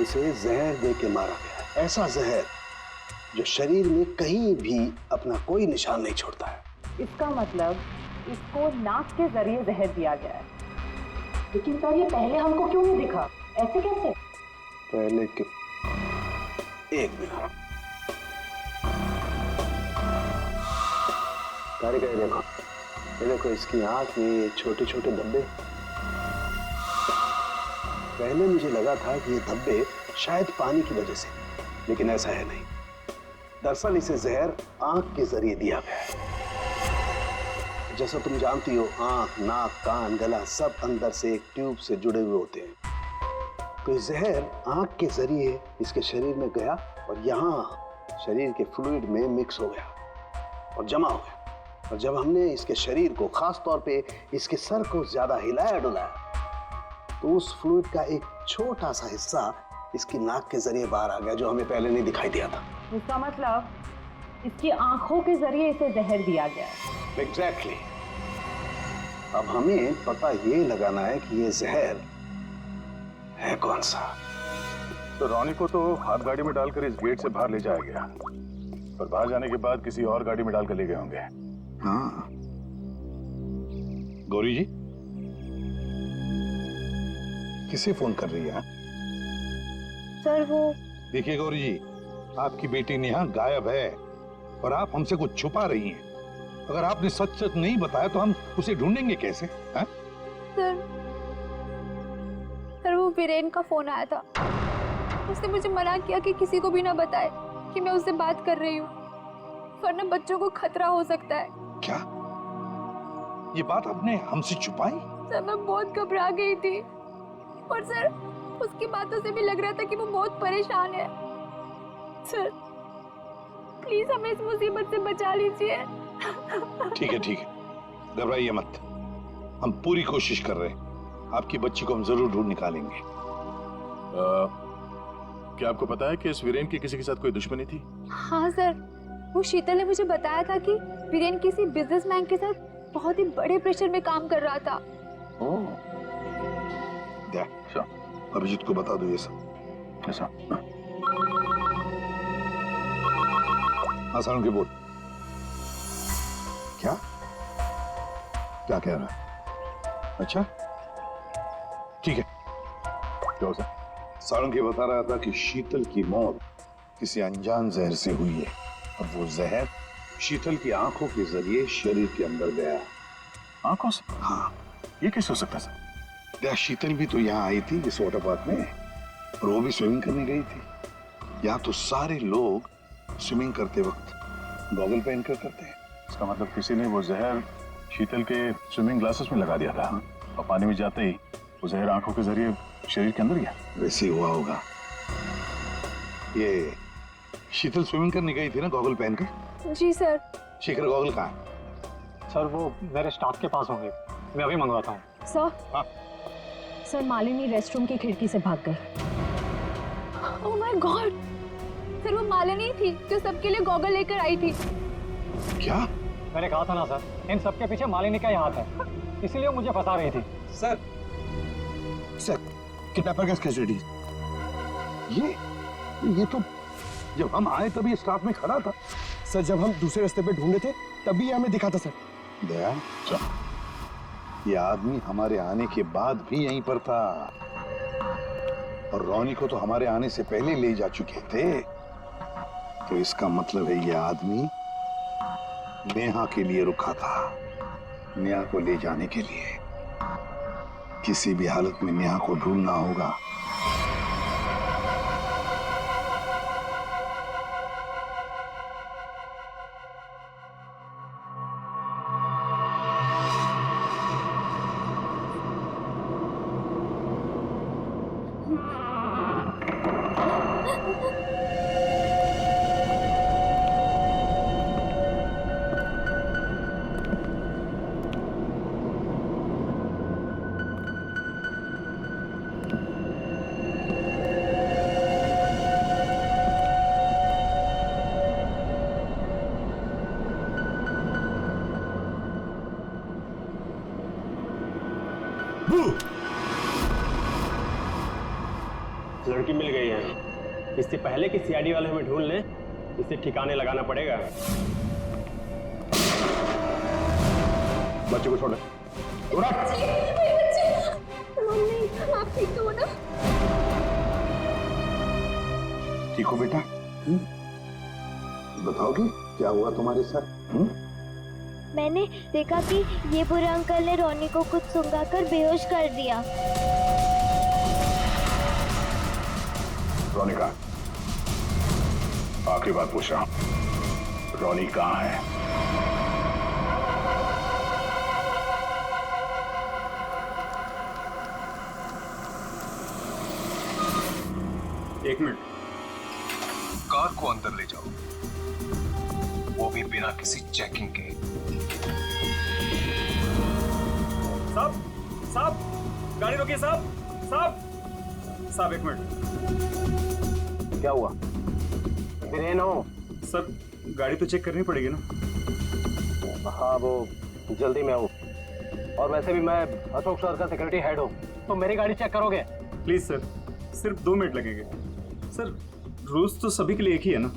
इसे जहर दे के मारा गया है। ऐसा जहर जो शरीर में कहीं भी अपना कोई निशान नहीं छोड़ता है। इसका मतलब इसको नाक के जरिए जहर दिया गया है। लेकिन सर ये पहले हमको क्यों नहीं दिखा? ऐसे कैसे? पहले क्यों? एक मिनट। तारिका ये देखो इसकी आंख में ये छोटे छोटे धब्बे। पहले मुझे लगा था कि ये धब्बे शायद पानी की वजह से, लेकिन ऐसा है नहीं। दरअसल इसे जहर आंख के जरिए दिया गया है। जैसा तुम जानती हो, आंख, नाक, कान, गला सब अंदर से एक ट्यूब से जुड़े हुए होते हैं। तो ये जहर आंख के जरिए इसके शरीर में गया और यहाँ शरीर के फ्लूइड में मिक्स हो गया और जमा हो गया। और जब हमने इसके शरीर को, खास तौर पे इसके सर को ज्यादा हिलाया डुलाया, तो उस फ्लूइड का एक छोटा सा हिस्सा इसकी नाक के जरिए बाहर आ गया, जो हमें पहले नहीं दिखाई दिया था। इसका मतलब इसकी आंखों के जरिए इसे जहर दिया गया है। एग्जैक्टली। अब हमें पता ये लगाना है कि ये जहर है कौन सा। तो रॉनी को तो हाथ गाड़ी में डालकर इस गेट से बाहर ले जाया गया, पर बाहर जाने के बाद किसी और गाड़ी में डालकर ले गए होंगे। हाँ। गौरी जी किसे फोन कर रही है? सर वो देखिए गौरी जी, आपकी बेटी नेहा गायब है और आप हमसे कुछ छुपा रही हैं। अगर आपने सच सच नहीं बताया तो हम उसे ढूंढेंगे कैसे? हैं? सर वो वीरेन का फोन आया था। उसने मुझे मना किया कि किसी को भी ना बताए कि मैं उससे बात कर रही हूँ, वरना बच्चों को खतरा हो सकता है। क्या ये बात आपने हमसे छुपाई? सर मैं बहुत घबरा गई थी और सर उसकी बातों से भी लग रहा था कि वो बहुत परेशान है। सर प्लीज हमें इस मुसीबत से बचा लीजिए। ठीक है, घबराइए मत। हम पूरी कोशिश कर रहे हैं। आपकी बच्ची को हम जरूर ढूंढ निकालेंगे। क्या आपको पता है कि इस वीरेन की किसी के साथ कोई दुश्मनी थी? हाँ सर, वो शीतल ने मुझे बताया था कि वीरेन किसी बिजनेसमैन के साथ बहुत ही बड़े प्रेशर में काम कर रहा था। अभिजीत को बता दो ये सब। ऐसा? हाँ सारण के बोल। क्या क्या कह रहा है? अच्छा ठीक है। क्या हो? सारंग ये बता रहा था कि शीतल की मौत किसी अनजान जहर से हुई है और वो जहर शीतल की आंखों के जरिए शरीर के अंदर गया। आंखों से? हाँ। ये कैसे हो सकता है? क्या शीतल भी तो यहाँ आई थी इस वाटर पार्क में, और वो भी स्विमिंग करने गई थी। यहाँ तो सारे लोग स्विमिंग करते वक्त गॉगल पहन कर करते हैं। इसका मतलब किसी ने वो जहर शीतल के स्विमिंग ग्लासेस में लगा दिया था और पानी में जाते ही वो जहर आंखों के जरिए शरीर के अंदर गया। वैसे ही हुआ होगा। ये शीतल स्विमिंग करने गई थी ना गॉगल पहनकर? जी सर। शिखर गॉगल कहाँ है? सर वो मेरे स्टाफ के पास होंगे, मैं अभी मंगवाता हूँ। सर हाँ? सर मालिनी रेस्टरूम की खिड़की से भाग गई। ओह माय गॉड, सर वो मालिनी थी जो सबके लिए गॉगल लेकर आई थी। क्या? मैंने कहा था ना सर, इन सबके पीछे मालिनी का ही हाथ है, इसीलिए मुझे फंसा रही थी। सर किडनैपर का कैसेडी। ये तो जब हम आए तभी ये स्टाफ में खड़ा था। सर जब हम दूसरे रास्ते पे ढूंढे थे तभी ये हमें दिखा था सर। दया, ये आदमी हमारे आने के बाद भी यहीं पर था और रॉनी को तो हमारे आने से पहले ले जा चुके थे। तो इसका मतलब है ये आदमी नेहा के लिए रुका था, नेहा को ले जाने के लिए। किसी भी हालत में नेहा को ढूंढना होगा। लड़की मिल गई है। इससे पहले कि सीआईडी वाले हमें ढूंढ लें, इसे ठिकाने लगाना पड़ेगा। बच्चे को छोड़ दे। आप ठीक तो हो ना? ठीक हो बेटा? बताओगे क्या हुआ तुम्हारे साथ? मैंने देखा कि ये बुरे अंकल ने रोनी को कुछ सुंघाकर बेहोश कर दिया। रोनी कहाँ? आखिरी बात पूछ रहा हूं, रोनी कहाँ है? एक मिनट। कार को अंदर ले जाओ, वो भी बिना किसी चेकिंग के। साहब, साहब, गाड़ी रोकिए साहब, साहब, साहब एक मिनट। क्या हुआ? वीरेन हो? सर गाड़ी तो चेक करनी पड़ेगी ना। हाँ वो जल्दी में हूँ, और वैसे भी मैं अशोक सर का सिक्योरिटी हेड हूँ, तो मेरी गाड़ी चेक करोगे? प्लीज सर, सिर्फ 2 मिनट लगेंगे। सर रूल्स तो सभी के लिए एक ही है ना।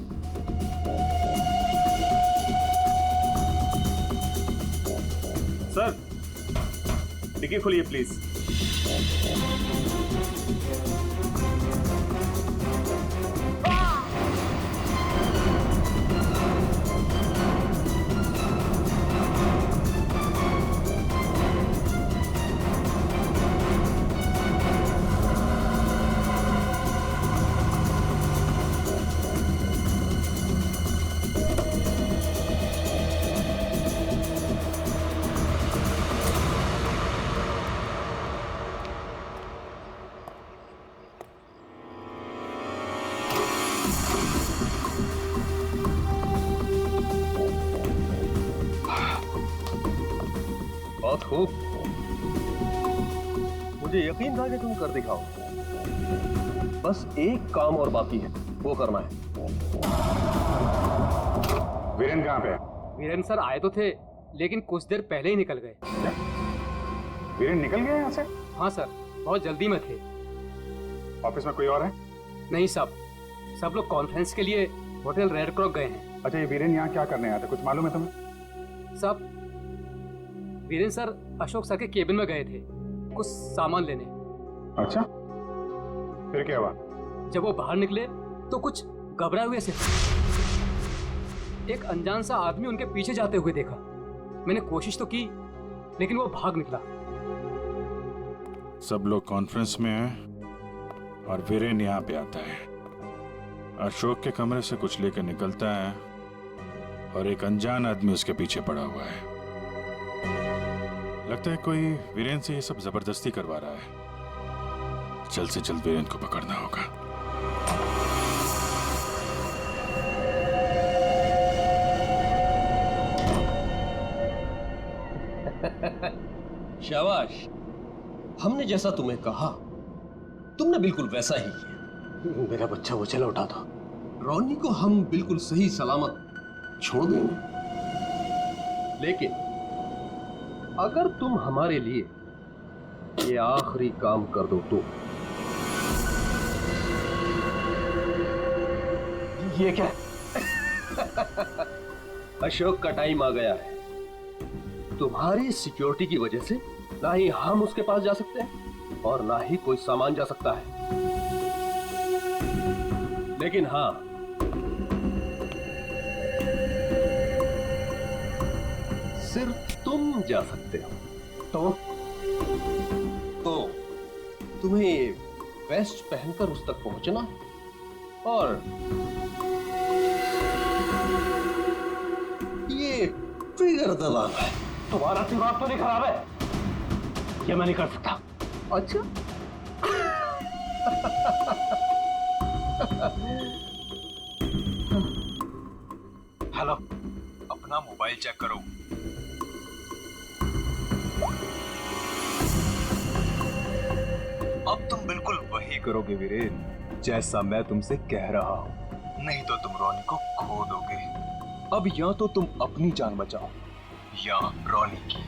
सर डिक्की खोलिए प्लीज। बहुत खूब, मुझे यकीन था कि तुम कर दिखाओ। बस एक काम और बाकी है, वो करना है। वीरेन कहाँ पे है? वीरेन सर आए तो थे, लेकिन कुछ देर पहले ही निकल गए। वीरेन निकल गया यहाँ से? हाँ सर, बहुत जल्दी में थे। ऑफिस में कोई और है? नहीं साहब, सब लोग कॉन्फ्रेंस के लिए होटल रेड क्रॉक गए हैं। अच्छा, ये वीरेन यहाँ क्या करने आया था, कुछ मालूम है तुम्हें? साहब, वीरेन सर अशोक सर के केबिन में गए थे कुछ सामान लेने। अच्छा, फिर क्या हुआ? जब वो बाहर निकले तो कुछ घबराए हुए से एक अनजान सा आदमी उनके पीछे जाते हुए देखा। मैंने कोशिश तो की, लेकिन वो भाग निकला। सब लोग कॉन्फ्रेंस में हैं और वीरेन यहाँ पे आता है। अशोक के कमरे से कुछ लेकर निकलता है और एक अनजान आदमी उसके पीछे पड़ा हुआ है। लगता है कोई वीरेन से ये सब जबरदस्ती करवा रहा है। जल्द से जल्द वीरेन को पकड़ना होगा। शाबाश, हमने जैसा तुम्हें कहा तुमने बिल्कुल वैसा ही किया। मेरा बच्चा वो चला उठा था। रोनी को हम बिल्कुल सही सलामत छोड़ देंगे, लेकिन अगर तुम हमारे लिए ये आखिरी काम कर दो तो। ये क्या? अशोक का टाइम आ गया है। तुम्हारी सिक्योरिटी की वजह से ना ही हम उसके पास जा सकते हैं और ना ही कोई सामान जा सकता है। लेकिन हां, सिर्फ तुम जा सकते हो। तो तुम्हें वेस्ट पहनकर उस तक पहुंचना है और ये ट्रिगर दबाना है। तुम्हारा दिमाग तो नहीं खराब है? ये मैं नहीं कर सकता। अच्छा हेलो, अपना मोबाइल चेक करो। अब तुम बिल्कुल वही करोगे वीरेन, जैसा मैं तुमसे कह रहा हूं। नहीं तो तुम रोनी को खो दोगे। अब या तो तुम अपनी जान बचाओ या रोनी की।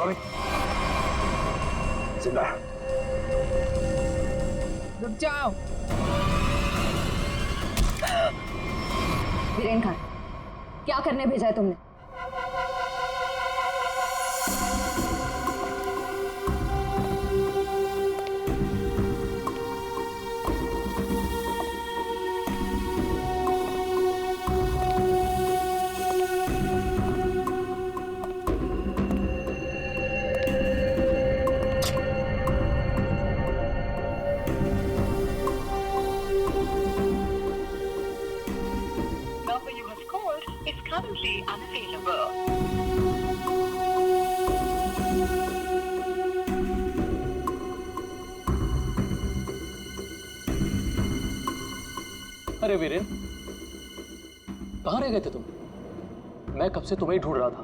रॉनी जिंदा है। रुक जाओ। वीरेन खान, क्या करने भेजा है तुमने? Number you have called is currently unavailable. अरे वीरेन, कहाँ रह गए थे तुम? मैं कब से तुम्हें ही ढूंढ रहा था।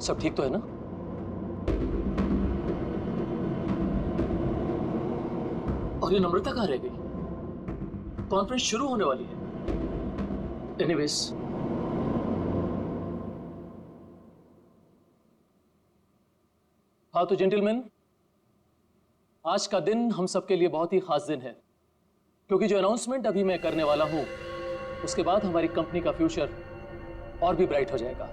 सब ठीक तो है ना? और ये नम्रता कहाँ रह गई? कॉन्फ्रेंस शुरू होने वाली है। एनीवेज, हाँ तो जेंटलमैन, आज का दिन हम सबके लिए बहुत ही खास दिन है, क्योंकि जो अनाउंसमेंट अभी मैं करने वाला हूं, उसके बाद हमारी कंपनी का फ्यूचर और भी ब्राइट हो जाएगा।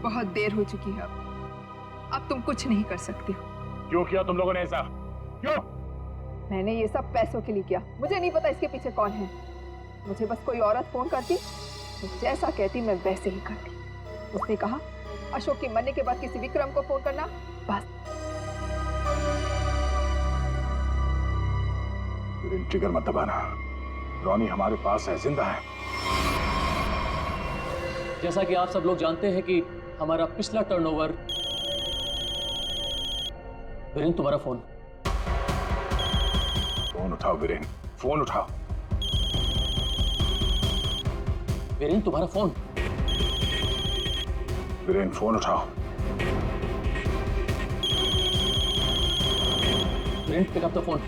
बहुत देर हो चुकी है, अब तुम कुछ नहीं कर सकते हो। क्यों किया तुम लोगों ने ऐसा? क्यों? मैंने ये सब पैसों के लिए किया। मुझे नहीं पता इसके पीछे कौन है। मुझे बस कोई औरत फोन करती, तो जैसा कहती मैं वैसे ही करती। उसने कहा अशोक के मरने के बाद किसी विक्रम को फोन करना, बस। ट्रिगर मत दबाना। रॉनी हमारे पास है, जिंदा है। जैसा कि आप सब लोग जानते हैं कि हमारा पिछला टर्नओवर। वीरेन, तुम्हारा फोन। फोन उठाओ वीरेन, फोन उठाओ। वीरेन, तुम्हारा फोन। वीरेन, फोन उठाओ। Viren, pick up the phone.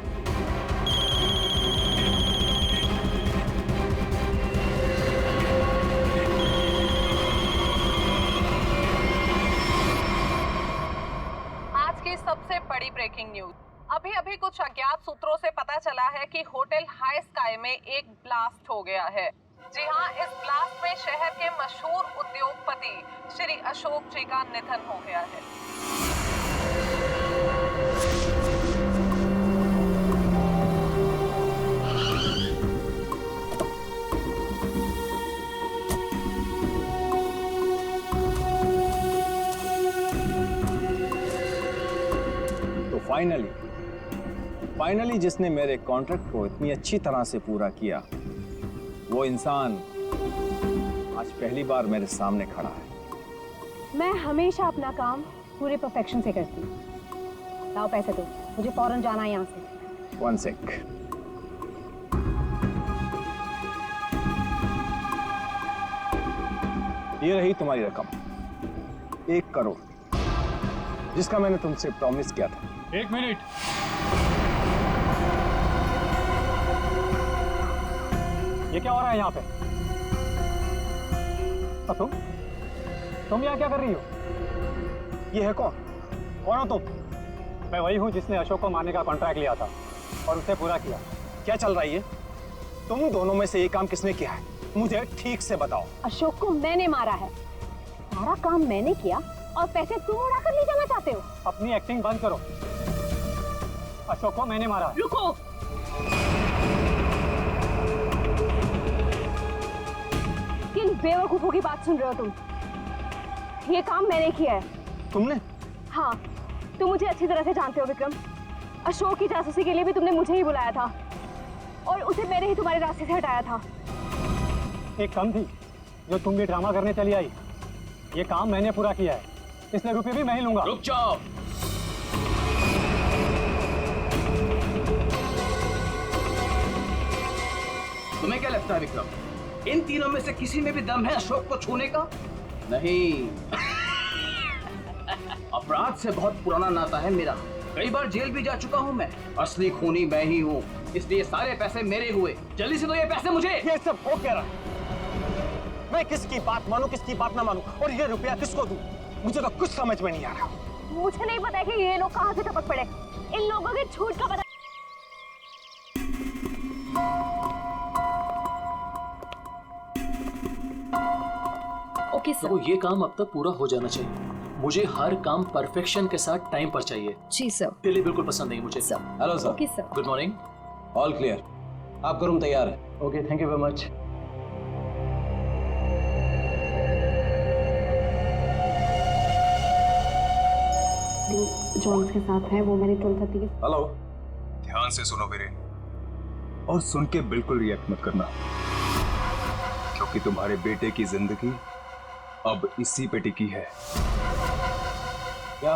आज की सबसे बड़ी ब्रेकिंग न्यूज। अभी अभी कुछ अज्ञात सूत्रों से पता चला है कि होटल हाई स्काई में एक ब्लास्ट हो गया है। जी हां, इस ब्लास्ट में शहर के मशहूर उद्योगपति श्री अशोक जी का निधन हो गया है। तो फाइनली जिसने मेरे कॉन्ट्रैक्ट को इतनी अच्छी तरह से पूरा किया, वो इंसान आज पहली बार मेरे सामने खड़ा है। मैं हमेशा अपना काम पूरे परफेक्शन से करती हूँ। लाओ पैसे दो, मुझे फौरन जाना है यहाँ से। 1 सेक। ये रही तुम्हारी रकम, 1 करोड़, जिसका मैंने तुमसे प्रॉमिस किया था। 1 मिनट। ये क्या हो रहा है यहाँ पे? तुम यहाँ क्या कर रही हो? ये है कौन? कौन हो तुम? मैं वही हूँ जिसने अशोक को मारने का कॉन्ट्रैक्ट लिया था और उसे पूरा किया। क्या चल रहा है ये? तुम दोनों में से ये काम किसने किया है? मुझे ठीक से बताओ। अशोक को मैंने मारा है, सारा काम मैंने किया और पैसे तुम उड़ाकर ले जाना चाहते हो। अपनी एक्टिंग बंद करो। अशोक को मैंने मारा। रुको, किन बेवकूफों की बात सुन रहे हो तुम? ये काम मैंने किया है। तुमने? हाँ, तुम मुझे अच्छी तरह से जानते हो विक्रम। अशोक की जासूसी के लिए भी तुमने मुझे ही बुलाया था और उसे मैंने ही तुम्हारे रास्ते से हटाया था। एक कम थी जो तुम भी ड्रामा करने चली आई। ये काम मैंने पूरा किया है, इसलिए रुपए भी मैं ही लूंगा। रुक जाओ। तुम्हें क्या लगता है विक्रम, इन तीनों में से किसी में भी दम है अशोक को छूने का? नहीं। अपराध से बहुत पुराना नाता है मेरा, कई बार जेल भी जा चुका हूँ मैं। असली खूनी मैं ही हूँ, इसलिए सारे पैसे मेरे हुए। जल्दी से दो ये पैसे मुझे। ये सब हो क्या रहा है? मैं किसकी बात मानूं, किसकी बात ना मानूं, और ये रुपया किसको दूं? मुझे तो कुछ समझ में नहीं आ रहा। मुझे नहीं पता कि ये लोग कहाँ से टपक पड़े। इन लोगों के झूठ का पता। Okay sir. तो ये काम अब तक पूरा हो जाना चाहिए। मुझे हर काम परफेक्शन के साथ टाइम पर चाहिए। जी सर। डिले बिल्कुल पसंद नहीं मुझे। Sir. Hello sir. Okay sir. Good morning. All clear, आपका रूम तैयार है। Okay, thank you very much. John के साथ है, वो मैंने 12:30। हेलो। ध्यान से सुनो वीरेन, और सुन के बिल्कुल रिएक्ट मत करना, क्योंकि तुम्हारे बेटे की जिंदगी अब इसी पे टिकी है। क्या?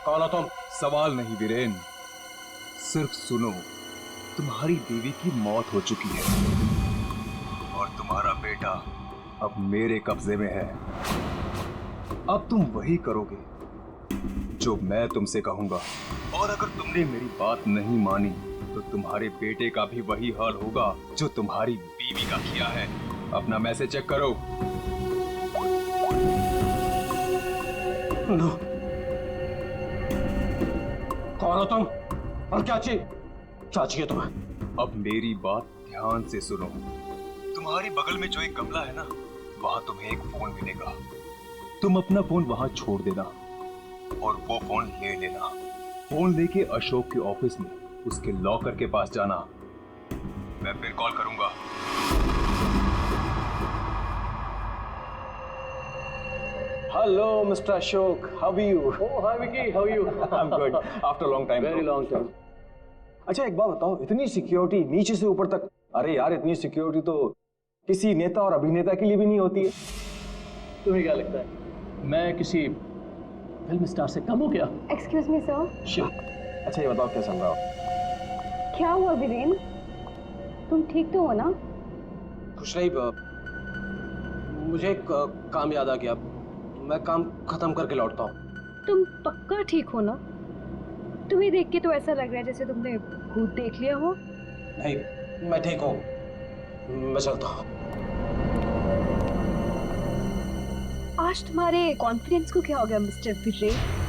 कौन हो तुम? सवाल नहीं वीरेन, सिर्फ सुनो। तुम्हारी बीवी की मौत हो चुकी है और तुम्हारा बेटा अब मेरे कब्जे में है। अब तुम वही करोगे जो मैं तुमसे कहूंगा, और अगर तुमने मेरी बात नहीं मानी तो तुम्हारे बेटे का भी वही हाल होगा जो तुम्हारी बीवी का किया है। अपना मैसेज चेक करो। नो। कौन हो तुम और क्या चाहिए तुम्हें? अब मेरी बात ध्यान से सुनो। तुम्हारी बगल में जो एक गमला है ना, वहां तुम्हें एक फोन मिलेगा। तुम अपना फोन वहां छोड़ देना और वो फोन ले लेना। फोन लेके अशोक के ऑफिस में उसके लॉकर के पास जाना। मैं फिर कॉल करूंगा। Hello mister Ashok, how are you? Oh, hi Vicky, how are you? I'm good. After a long time. Very long time. अच्छा एक बात बताओ, इतनी सिक्योरिटी नीचे से ऊपर तक, अरे यार इतनी सिक्योरिटी तो किसी नेता और अभिनेता के लिए भी नहीं होती है। तुम्हें क्या लगता है मैं किसी फिल्म स्टार से कम हो क्या? Excuse me sir. Sure. अच्छा ये बताओ क्या चल रहा हो? क्या हुआ वीरेन? तुम ठीक तो हो ना? खुश रही। मुझे एक काम याद आ गया, मैं काम खत्म करके लौटता हूँ। तुम पक्का ठीक हो ना? तुम्हें देख के तो ऐसा लग रहा है जैसे तुमने भूत देख लिया हो। नहीं, मैं ठीक हूँ, मैं चलता हूँ। आज तुम्हारे कॉन्फिडेंस को क्या हो गया मिस्टर वीरेन?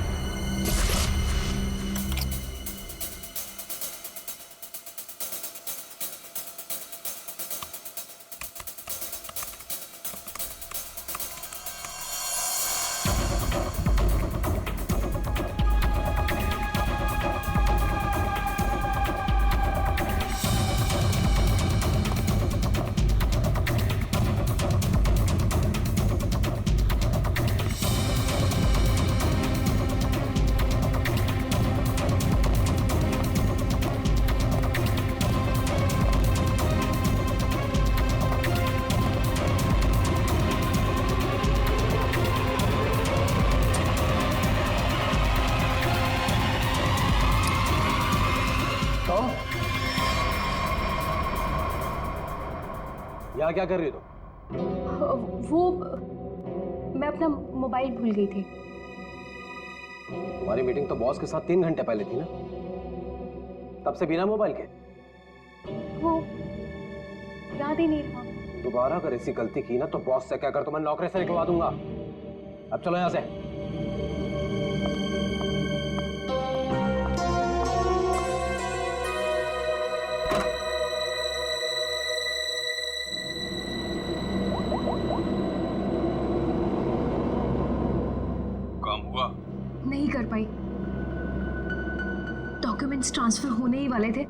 यहाँ क्या कर रही हो तुम? वो मैं अपना मोबाइल भूल गई थी। तुम्हारी मीटिंग तो बॉस के साथ 3 घंटे पहले थी ना, तब से बिना मोबाइल के? वो याद ही नहीं रहा। दोबारा अगर ऐसी गलती की ना तो बॉस से क्या कर, तो मैं नौकरी से निकलवा दूंगा। अब चलो यहाँ से। नहीं कर पाई। डॉक्यूमेंट्स ट्रांसफर होने ही वाले थे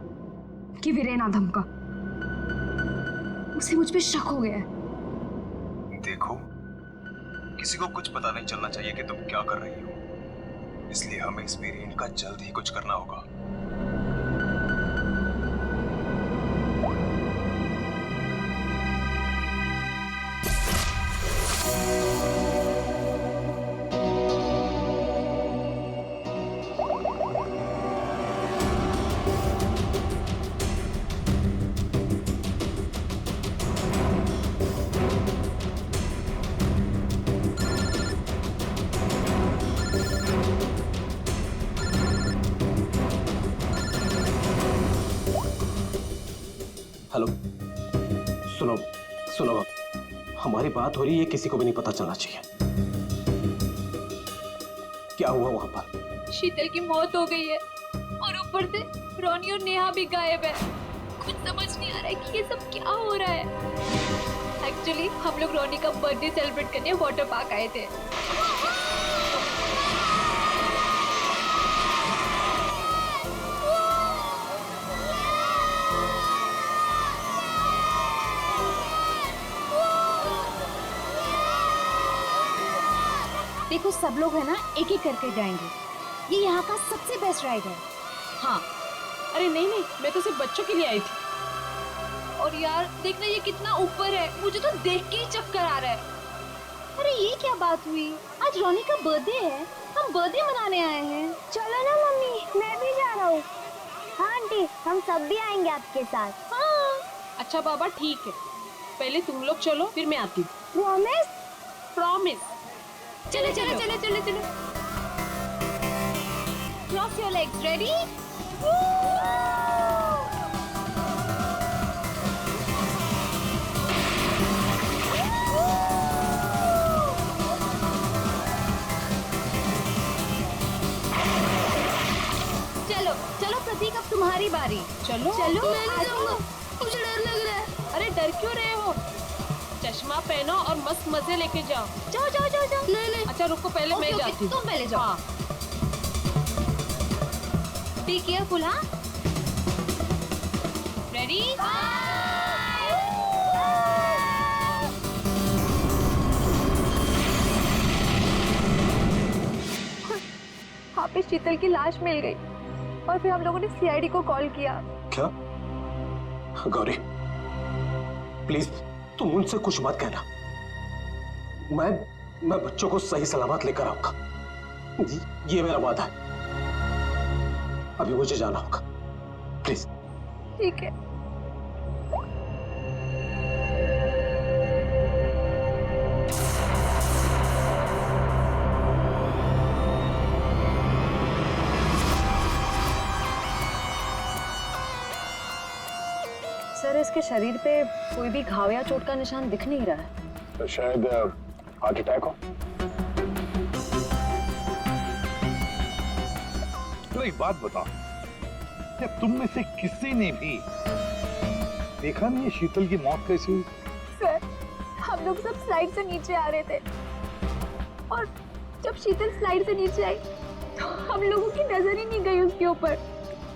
कि वीरेन आ धमका। उसे मुझ पे शक हो गया है। देखो, किसी को कुछ पता नहीं चलना चाहिए कि तुम क्या कर रही हो, इसलिए हमें इस वीरेन का जल्द ही कुछ करना होगा। हेलो, सुनो सुनो, हमारी बात हो रही है, किसी को भी नहीं पता चलना चाहिए। क्या हुआ वहां पर? शीतल की मौत हो गई है और ऊपर से रोनी और नेहा भी गायब है। कुछ समझ नहीं आ रहा है कि ये सब क्या हो रहा है। एक्चुअली हम लोग रोनी का बर्थडे सेलिब्रेट करने वाटर पार्क आए थे। देखो सब लोग है ना एक एक करके जाएंगे। ये यहाँ का सबसे बेस्ट राइड है। हाँ, अरे नहीं नहीं, मैं तो सिर्फ बच्चों के लिए आई थी। और यार देखना ये कितना ऊपर है, मुझे तो देख के ही चक्कर आ रहा है। अरे ये क्या बात हुई? आज रोनी का बर्थडे है, हम बर्थडे मनाने आए हैं। चलो ना मम्मी, मैं भी जा रहा हूँ। हाँ आंटी, हम सब भी आएंगे आपके साथ। हाँ अच्छा बाबा ठीक है, पहले तुम लोग चलो फिर मैं आती हूँ। प्रॉमिस? प्रॉमिस। चलो चलो चलो चलो चलो। Cross your legs, ready? चलो चलो प्रतीक, अब तुम्हारी बारी। चलो चलो मैं नहीं जाऊंगा, मुझे डर लग रहा है। अरे डर क्यों रहे हो? चश्मा पहनो और मस्त मजे लेके जाओ। जाओ जाओ जाओ जाओ। नहीं नहीं, अच्छा रुको, पहले मैं जाती हूँ। तुम पहले जाओ। हाँ। Be careful. हाँ रेडी? वहाँ पे शीतल की लाश मिल गई और फिर हम लोगों ने सीआईडी को कॉल किया। क्या? गौरी प्लीज तुम उनसे कुछ मत कहना। मैं बच्चों को सही सलामत लेकर आऊंगा, ये मेरा वादा है। अभी मुझे जाना होगा, प्लीज। ठीक है। सर इसके शरीर पे कोई भी घाव या चोट का निशान दिख नहीं रहा है। तो शायद हार्ट अटैक हो। तो एक बात बताओ, क्या तुम में से किसी ने भी देखा नहीं है शीतल की मौत कैसी हुई? सर हम लोग सब स्लाइड से नीचे आ रहे थे और जब शीतल स्लाइड से नीचे आई तो हम लोगों की नजर ही नहीं गई उसके ऊपर,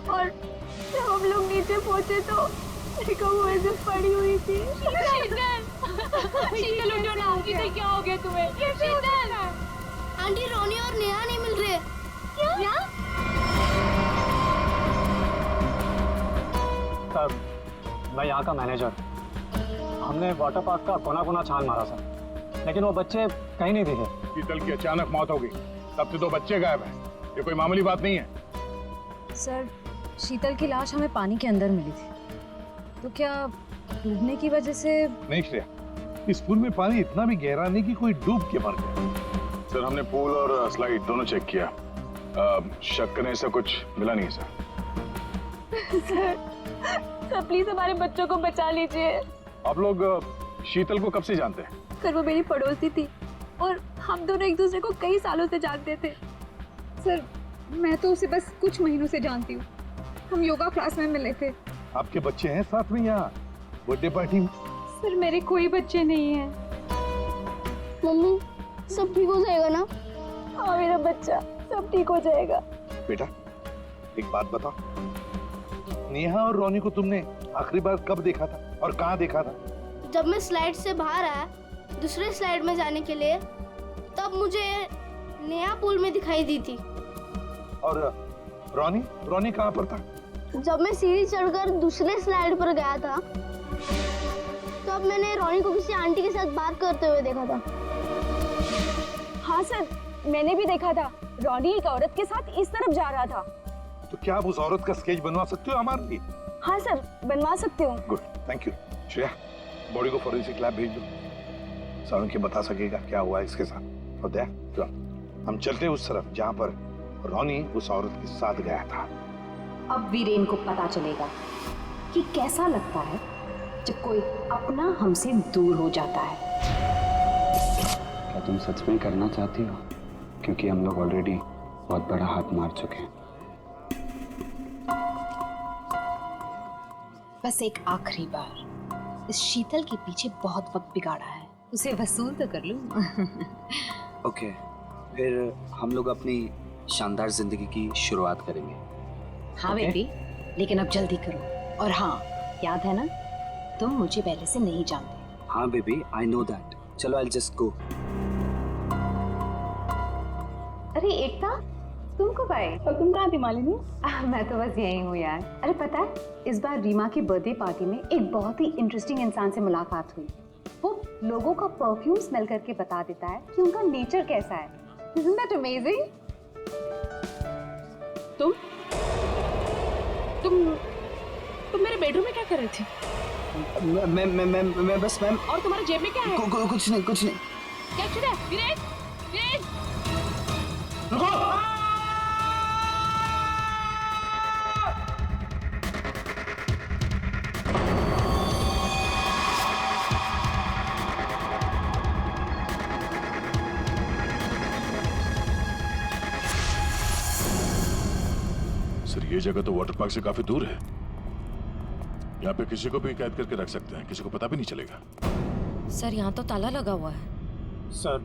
और जब हम लोग नीचे पहुंचे तो देखो वो ऐसे पड़ी हुई थी। शीतल, शीतल उठो ना। शीतल क्या हो गया तुम्हें? शीतल आंटी, रोनी और नेहा नहीं मिल रहे। क्या? सर मैं यहाँ का मैनेजर। हमने वाटर पार्क का कोना कोना छान मारा सर, लेकिन वो बच्चे कहीं नहीं दिखे। शीतल की अचानक मौत हो गई, तब से 2 बच्चे गायब हैं। ये कोई मामूली बात नहीं है। सर शीतल की लाश हमें पानी के अंदर मिली थी, तो क्या डूबने की वजह से? नहीं श्रेया, इस पूल में पानी इतना भी गहरा नहीं कि कोई डूब के मर गया। सर हमने पूल और स्लाइड दोनों चेक किया, शक करने से कुछ मिला नहीं सर। सर प्लीज हमारे बच्चों को बचा लीजिए। आप लोग शीतल को कब से जानते हैं? सर वो मेरी पड़ोसी थी और हम दोनों एक दूसरे को कई सालों से जानते थे। सर मैं तो उसे बस कुछ महीनों से जानती हूँ, हम योगा क्लास में मिले थे। आपके बच्चे हैं साथ में यहाँ बर्थडे पार्टी में? सर मेरे कोई बच्चे नहीं हैं। मम्मी सब ठीक हो जाएगा ना? हाँ मेरा बच्चा, सब ठीक हो जाएगा। बेटा एक बात बताओ, नेहा और रोनी को तुमने आखिरी बार कब देखा था और कहाँ देखा था? जब मैं स्लाइड से बाहर आया दूसरे स्लाइड में जाने के लिए, तब मुझे नेहा पूल में दिखाई दी थी। और रोनी कहाँ पर था? जब मैं सीढ़ी चढ़कर दूसरे स्लाइड पर गया था, तब मैंने रोनी को किसी आंटी के साथ बात करते हुए देखा था। हाँ सर मैंने भी देखा था, रोनी एक औरत के साथ इस तरफ जा रहा था। तो क्या आप उस औरत का स्केच बनवा सकते हो हमारे लिए? हाँ सर बनवा सकते हो। Good, thank you. Shreya body को फॉरेंसिक लैब भेज दो, सारुण के बता सकेगा क्या हुआ इसके साथ। और दया हम चलते उस तरफ जहाँ पर रोनी उस औरत के साथ गया था। अब वीरेन को पता चलेगा कि कैसा लगता है जब कोई अपना हमसे दूर हो जाता है। क्या तुम सच में करना चाहती हो? क्योंकि हम लोग ऑलरेडी बहुत बड़ा हाथ मार चुके हैं। बस एक आखिरी बार, इस शीतल के पीछे बहुत वक्त बिगाड़ा है, उसे वसूल तो कर लूं। ओके, फिर हम लोग अपनी शानदार जिंदगी की शुरुआत करेंगे। हाँ बेबी, लेकिन अब जल्दी करो। और हाँ, याद है ना, तुम मुझे पहले से नहीं जानते। हाँ बेबी, आई नो दैट। चलो, आई जस्ट गो। अरे एकता, तुम कब आए? और तुम कहाँ थी मालिनी? मैं तो बस यही हूँ यार। अरे पता है, इस बार रीमा की बर्थडे पार्टी में एक बहुत ही इंटरेस्टिंग इंसान से मुलाकात हुई। वो लोगों का परफ्यूम स्मेल करके बता देता है कि उनका नेचर कैसा है। Isn't that amazing? तुम मेरे बेडरूम में क्या कर रहे थे? मैं बस मैम। और तुम्हारे जेब में क्या है? कुछ नहीं, कुछ नहीं। क्या चुरा? वीरेन, वीरेन! सर, ये जगह तो वाटर पार्क से काफी दूर है। यहाँ पे किसी को भी कैद करके रख सकते हैं, किसी को पता भी नहीं चलेगा। सर, यहाँ तो ताला लगा हुआ है। सर,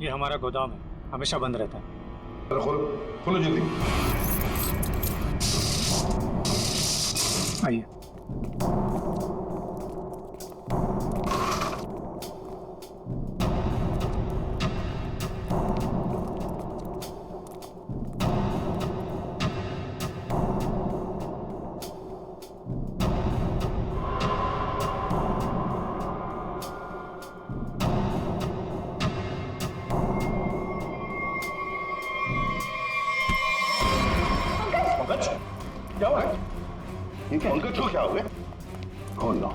ये हमारा गोदाम है, हमेशा बंद रहता है। खोलो जल्दी। आइए। क्या हुआ है? पंकज को क्या हो गया? Oh no.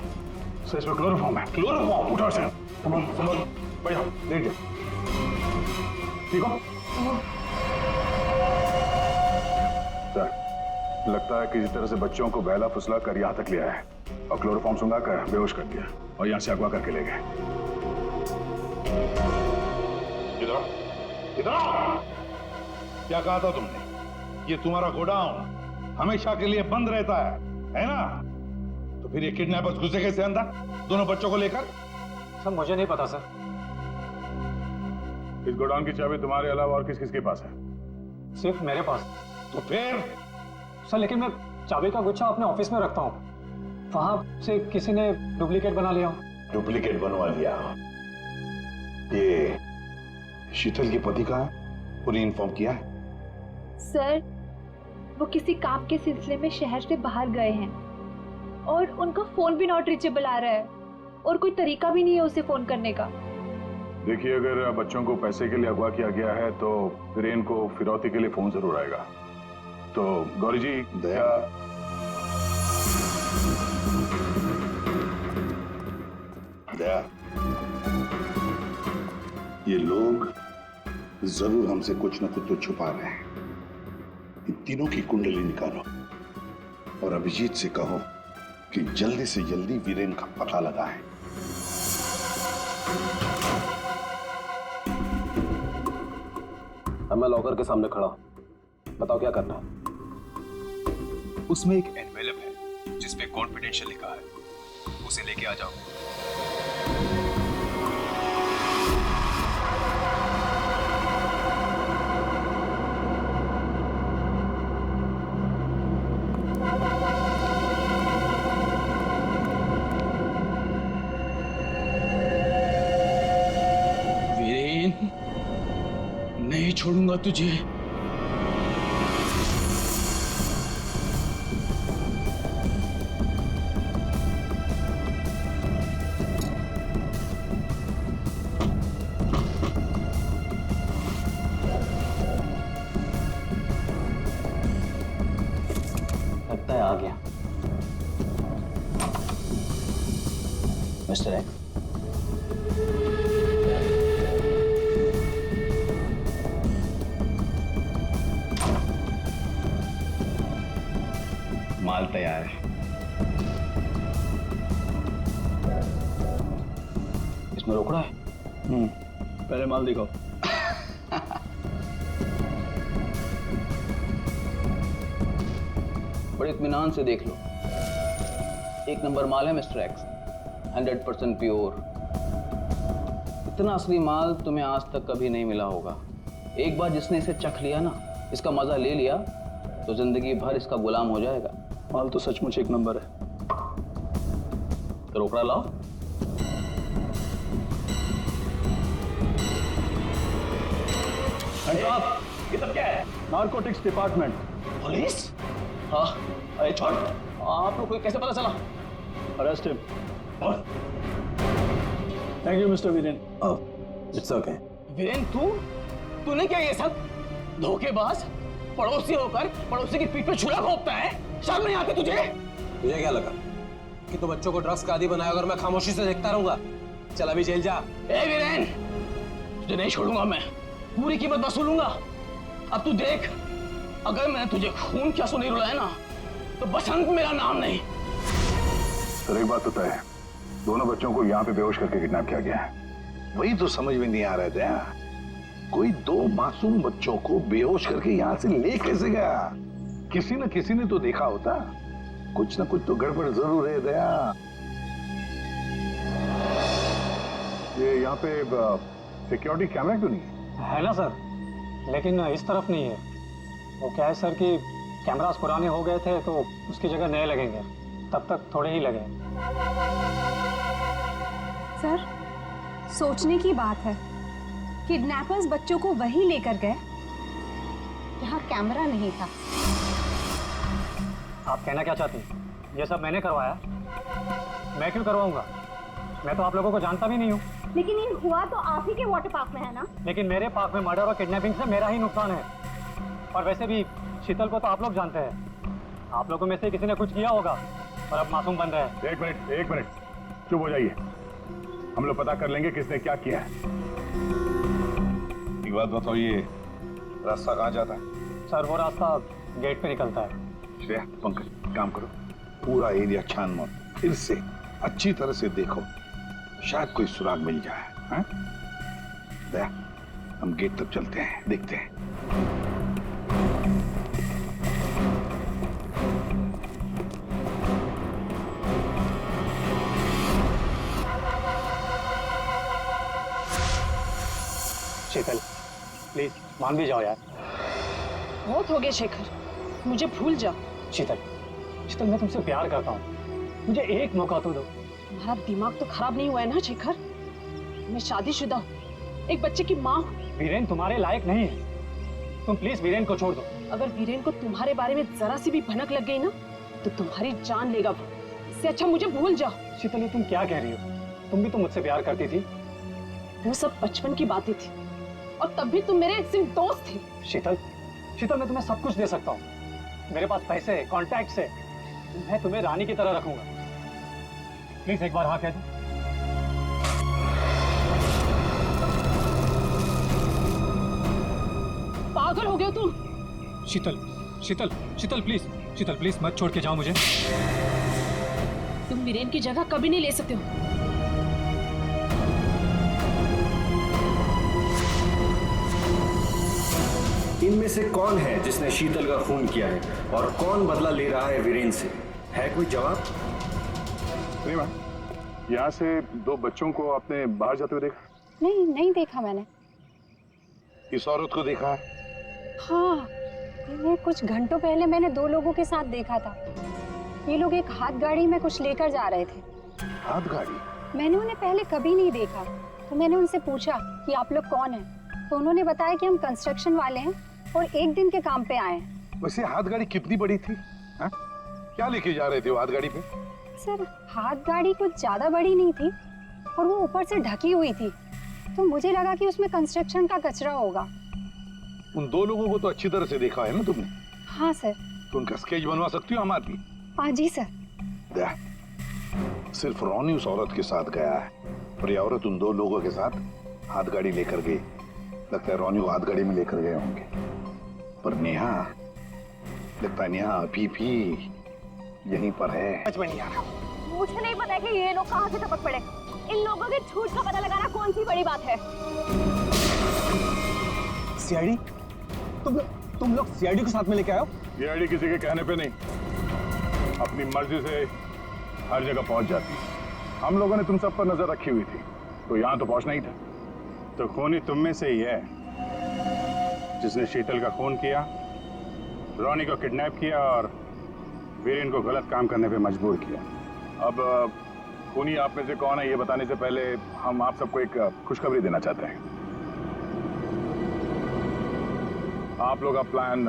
सर, इसमें क्लोरोफॉर्म है। क्लोरोफॉर्म? उठो इसे। संभाल, भैया, लेट जा। ठीक हो? सर, लगता है किसी तरह से बच्चों को बहला फुसला कर यहाँ तक ले आया है और क्लोरोफॉर्म सुंघा कर बेहोश कर दिया और यहाँ से अगवा करके ले गए। इधर आओ। क्या कहा था तुमने? ये तुम्हारा गोडाउन हमेशा के लिए बंद रहता है ना? तो फिर ये किडनैपर्स घुसे कैसे अंदर दोनों बच्चों को लेकर? सर, मुझे नहीं पता सर। इस गोडाउन की चाबी तुम्हारे अलावा और किस किस के पास है? सिर्फ मेरे पास। तो फिर? सर, लेकिन मैं चाबी का गुच्छा अपने ऑफिस में रखता हूँ, वहां से किसी ने डुप्लीकेट बना लिया। डुप्लीकेट बनवा लिया? ये शीतल के पति का है? उन्हें इन्फॉर्म किया है? सर, वो किसी काम के सिलसिले में शहर से बाहर गए हैं और उनका फोन भी नॉट रीचेबल आ रहा है और कोई तरीका भी नहीं है उसे फोन करने का। देखिए, अगर बच्चों को पैसे के लिए अगवा किया गया है तो वीरेन को फिरौती के लिए फोन जरूर आएगा। तो गौरी जी, दया, दया, ये लोग जरूर हमसे कुछ न कुछ तो छुपा रहे हैं। इन तीनों की कुंडली निकालो और अभिजीत से कहो कि जल्दी से जल्दी वीरेन का पता लगाएं। अब मैं लॉकर के सामने खड़ा हूं, बताओ क्या करना है? उसमें एक एनवेलप है जिसपे कॉन्फिडेंशियल लिखा है, उसे लेके आ जाओ। नहीं छोड़ूंगा तुझे। लगता है आ गया मिस्टर एक्स। माल तैयार है। इसमें रोकड़ा है? पहले माल दिखाओ। बड़े इत्मीनान से देख लो, एक नंबर माल है मिस्टर एक्स, 100% प्योर। इतना असली माल तुम्हें आज तक कभी नहीं मिला होगा। एक बार जिसने इसे चख लिया ना, इसका मजा ले लिया, तो जिंदगी भर इसका गुलाम हो जाएगा। माल तो सचमुच एक नंबर है। तो रोकड़ा लाओ। ये सब क्या है? Narcotics department. पुलिस? हाँ, अरे छोड़, आप लोग को कैसे पता चला? Arrest him. Thank you mister Viren. It's okay. Viren, तूने क्या ये सब? धोखेबाज, पड़ोसी होकर पड़ोसी की पीठ पे छुरा घोंपता है। शर्म नहीं आती तुझे? तुझे क्या लगा कि तू बच्चों को ड्रग्स का आदी बनाया अगर मैं खामोशी से देखता रहूंगा? चल अभी जेल जा। ए वीरेन, तुझे नहीं छोड़ूंगा मैं, पूरी कीमत वसूलूंगा। अब तू देख, अगर मैंने तुझे खून क्या सुनी रुलाया ना, तो बसंत मेरा नाम नहीं। तो एक बात तो तय है, दोनों बच्चों को यहाँ पे बेहोश करके किडनैप किया गया है। वही तो समझ में नहीं आ रहा था, कोई दो मासूम बच्चों को बेहोश करके यहाँ से ले कैसे गया? किसी न किसी ने तो देखा होता, कुछ न कुछ तो गड़बड़ जरूर है दया। ये यहाँ पे सिक्योरिटी कैमरा क्यों नहीं है? ना सर, लेकिन इस तरफ नहीं है। वो क्या है सर कि कैमरास पुराने हो गए थे, तो उसकी जगह नए लगेंगे, तब तक थोड़े ही लगे। सर, सोचने की बात है, किडनैपर्स बच्चों को वहीं लेकर गए जहाँ कैमरा नहीं था। आप कहना क्या चाहती हैं? ये सब मैंने करवाया? मैं क्यों करवाऊंगा? मैं तो आप लोगों को जानता भी नहीं हूँ। लेकिन ये हुआ तो आप ही के वाटर पार्क में है ना? लेकिन मेरे पार्क में मर्डर और किडनैपिंग से मेरा ही नुकसान है। और वैसे भी शीतल को तो आप लोग जानते हैं। आप लोगों में से किसी ने कुछ किया होगा और अब मासूम बन रहे हैं। एक मिनट, चुप हो जाइए। हम लोग पता कर लेंगे किसने क्या किया है। एक बात बताओ, ये रास्ता कहाँ जाता है? सर, वो रास्ता गेट पे निकलता है। श्रेया, पंकज, काम करो, पूरा एरिया छान मारो, फिर से अच्छी तरह से देखो, शायद कोई सुराग मिल जाए। हाँ? दया, हम गेट तक चलते हैं, देखते हैं। शीतल, प्लीज मान भी जाओ यार। बहुत हो गया शेखर, मुझे भूल जा। शीतल, मैं तुमसे प्यार करता हूँ, मुझे एक मौका तो दो। तुम्हारा दिमाग तो खराब नहीं हुआ है ना शेखर? मैं शादीशुदा हूँ, एक बच्चे की माँ हूँ। वीरेन तुम्हारे लायक नहीं है, तुम प्लीज वीरेन को छोड़ दो। अगर वीरेन को तुम्हारे बारे में जरा सी भी भनक लग गई ना, तो तुम्हारी जान लेगा वो। इससे अच्छा मुझे भूल जाओ। शीतल, ये तुम क्या कह रही हो? तुम भी तो मुझसे प्यार करती थी। वो सब बचपन की बातें थी, और तब भी तुम मेरे सिर्फ दोस्त थे। शीतल, मैं तुम्हें सब कुछ दे सकता हूँ। मेरे पास पैसे, कॉन्टैक्ट है, मैं तुम्हें रानी की तरह रखूंगा। प्लीज एक बार हाँ कह दो। पागल हो गया तुम? शीतल प्लीज मत छोड़ के जाओ मुझे। तुम वीरेन की जगह कभी नहीं ले सकते हो। इनमें से कौन है जिसने शीतल का खून किया है और कौन बदला ले रहा है वीरेन से? है कोई जवाब? नहीं, यहाँ से दो बच्चों को आपने बाहर जाते हुए देखा? नहीं देखा मैंने। इस औरत को देखा है? हाँ, ये कुछ घंटों पहले मैंने दो लोगों के साथ देखा था। ये लोग एक हाथ गाड़ी में कुछ लेकर जा रहे थे। हाथ गाड़ी? मैंने उन्हें पहले कभी नहीं देखा, तो मैंने उनसे पूछा कि आप लोग कौन हैं, तो उन्होंने बताया कि हम कंस्ट्रक्शन वाले हैं और एक दिन के काम पे आए हैं। वैसे हाथ गाड़ी कितनी बड़ी थी? हा? क्या लेके जा रहे थे वो हाथ गाड़ी पे? सर, हाथ गाड़ी कुछ ज्यादा बड़ी नहीं थी और वो ऊपर से ढकी हुई थी, तो मुझे लगा कि उसमें कंस्ट्रक्शन का कचरा होगा। उन दो लोगों को तो अच्छी तरह से देखा है ना तुमने? हाँ सर। तो उनका स्केच बनवा सकती हो हमारे लिए? हाँ जी सर। सिर्फ रोनी उस औरत के साथ गया है और ये औरत उन दो लोगों के साथ हाथ गाड़ी लेकर गई। लगता है रोनी को हाथ गाड़ी में लेकर गए होंगे, पर नेहा, लगता है नेहा अभी भी यहीं पर है। समझ में नहीं आ रहा। मुझे नहीं पता है कि ये लोग कहाँ से टपक पड़े। इन लोगों के झूठ का पता लगाना कौन सी बड़ी बात है। सीआईडी? तुम लोग सीआईडी को साथ में लेके आए हो? सीआईडी किसी के कहने पे नहीं, अपनी मर्जी से हर जगह पहुंच जाती है। हम लोगों ने तुम सब पर नजर रखी हुई थी, तो यहाँ तो पहुंचना ही था। तो खूनी तुम में से ही है जिसने शीतल का खून किया, रोनी को किडनैप किया और वीरेन को गलत काम करने पे मजबूर किया। अब खूनी आप में से कौन है ये बताने से पहले हम आप सबको एक खुशखबरी देना चाहते हैं। आप लोग का प्लान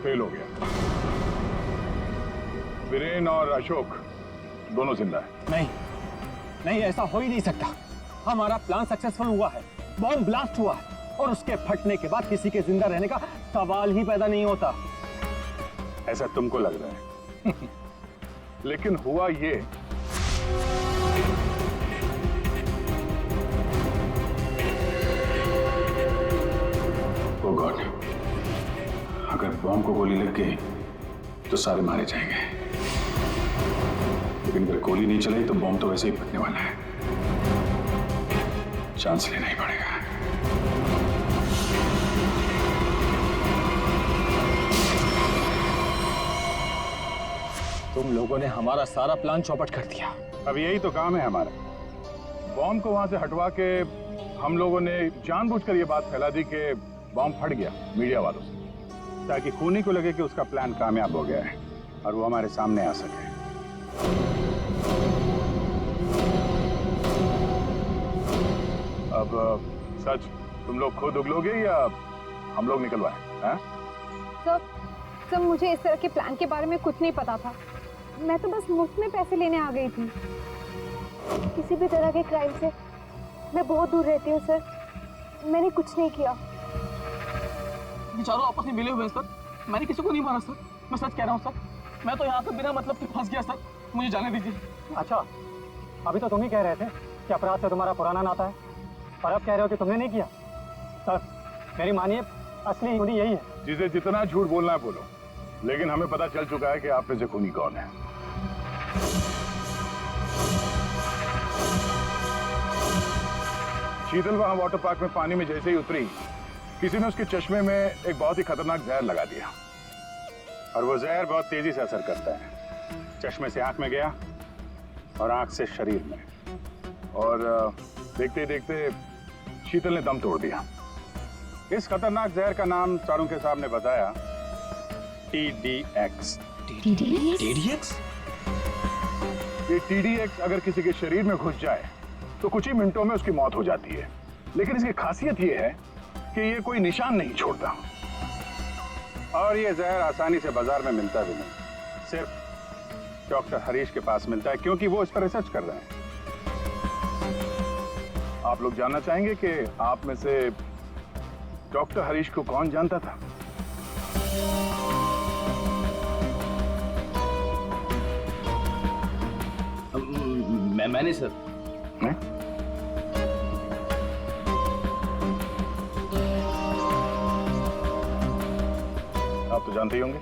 फेल हो गया। वीरेन और अशोक दोनों जिंदा है। नहीं, ऐसा हो ही नहीं सकता। हमारा प्लान सक्सेसफुल हुआ है, बॉम्ब ब्लास्ट हुआ है और उसके फटने के बाद किसी के जिंदा रहने का सवाल ही पैदा नहीं होता। ऐसा तुमको लग रहा है लेकिन हुआ ये, ओ गॉड, अगर बॉम्ब को गोली लग गई तो सारे मारे जाएंगे, लेकिन अगर गोली नहीं चलाई तो बॉम्ब तो वैसे ही फटने वाला है। चांस लेना ही पड़ेगा। तुम लोगों ने हमारा सारा प्लान चौपट कर दिया। अब यही तो काम है हमारा। बॉम्ब को वहां से हटवा के हम लोगों ने जानबूझकर ये बात फैला दी कि बॉम्ब फट गया मीडिया वालों से, ताकि खूनी को लगे कि उसका प्लान कामयाब हो गया है और वो हमारे सामने आ सके। अब सच तुम लोग खुद उगलोगे या हम लोग निकलवाएं? सर मुझे इस तरह के प्लान के बारे में कुछ नहीं पता था। मैं तो बस मुफ्त में पैसे लेने आ गई थी। किसी भी तरह के क्राइम से मैं बहुत दूर रहती हूँ सर। मैंने कुछ नहीं किया। चारों आपस में मिले हुए हैं सर। मैंने किसी को नहीं मारा सर, मैं सच कह रहा हूँ सर। मैं तो यहाँ पे बिना मतलब के फंस गया सर, मुझे जाने दीजिए। अच्छा, अभी तो तुम ही कह रहे थे कि अपराध से तुम्हारा पुराना नाता है और अब कह रहे हो कि तुमने नहीं किया। सर मेरी मानिए, असली खूनी यही है। जिसे जितना झूठ बोलना है बोलो, लेकिन हमें पता चल चुका है कि आप में से खूनी कौन है। शीतल वहां वाटर पार्क में पानी में जैसे ही उतरी, किसी ने उसके चश्मे में एक बहुत ही खतरनाक जहर लगा दिया और वो जहर बहुत तेजी से असर करता है। चश्मे से आंख में गया और आंख से शरीर में, और देखते ही देखते शीतल ने दम तोड़ दिया। इस खतरनाक जहर का नाम चारों के सामने बताया TDX। TDX? ये TDX अगर किसी के शरीर में घुस जाए तो कुछ ही मिनटों में उसकी मौत हो जाती है, लेकिन इसकी खासियत ये है कि ये कोई निशान नहीं छोड़ता और ये जहर आसानी से बाजार में मिलता भी नहीं, सिर्फ डॉक्टर हरीश के पास मिलता है क्योंकि वो इस पर रिसर्च कर रहे हैं। आप लोग जानना चाहेंगे कि आप में से डॉक्टर हरीश को कौन जानता था? मैंने सर। आप तो जानते ही होंगे।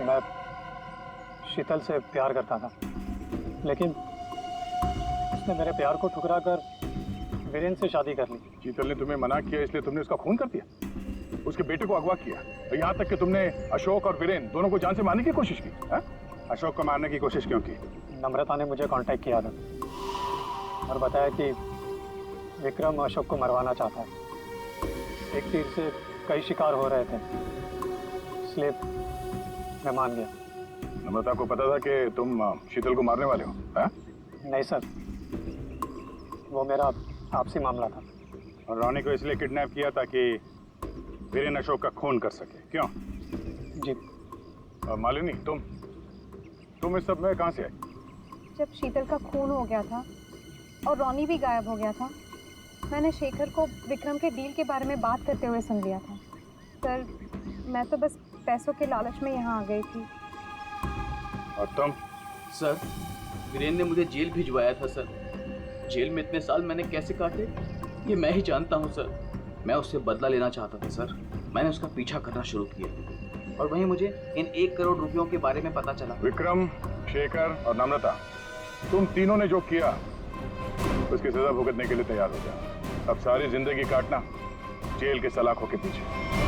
मैं शीतल से प्यार करता था, लेकिन उसने मेरे प्यार को ठुकरा कर वीरेन से शादी कर ली। शीतल ने तुम्हें मना किया इसलिए तुमने उसका खून कर दिया, उसके बेटे को अगवा किया और यहाँ तक कि तुमने अशोक और वीरेन दोनों को जान से मारने की कोशिश की। है? अशोक को मारने की कोशिश क्यों की? नम्रता ने मुझे कांटेक्ट किया था और बताया कि विक्रम अशोक को मरवाना चाहता है। एक तीर से कई शिकार हो रहे थे, इसलिए मैं मान गया। नम्रता को पता था कि तुम शीतल को मारने वाले हो? है? नहीं सर, वो मेरा आपसी मामला था। और रोनी को इसलिए किडनैप किया ताकि वीरेन अशोक का खून कर सके, क्यों? जी। और मालिनी, तुम इस सब में कहाँ से आई? जब शीतल का खून हो गया था और रोनी भी गायब हो गया था, मैंने शेखर को विक्रम के डील के बारे में बात करते हुए सुन लिया था। सर मैं तो बस पैसों के लालच में यहाँ आ गई थी। और तुम? सर वीरेन ने मुझे जेल भिजवाया था सर। जेल में इतने साल मैंने कैसे काटे ये मैं ही जानता हूँ सर। मैं उससे बदला लेना चाहता था सर। मैंने उसका पीछा करना शुरू किया और वहीं मुझे इन 1 करोड़ रुपयों के बारे में पता चला। विक्रम, शेखर और नम्रता, तुम तीनों ने जो किया उसकी सजा भुगतने के लिए तैयार हो जाओ। अब सारी जिंदगी काटना जेल के सलाखों के पीछे।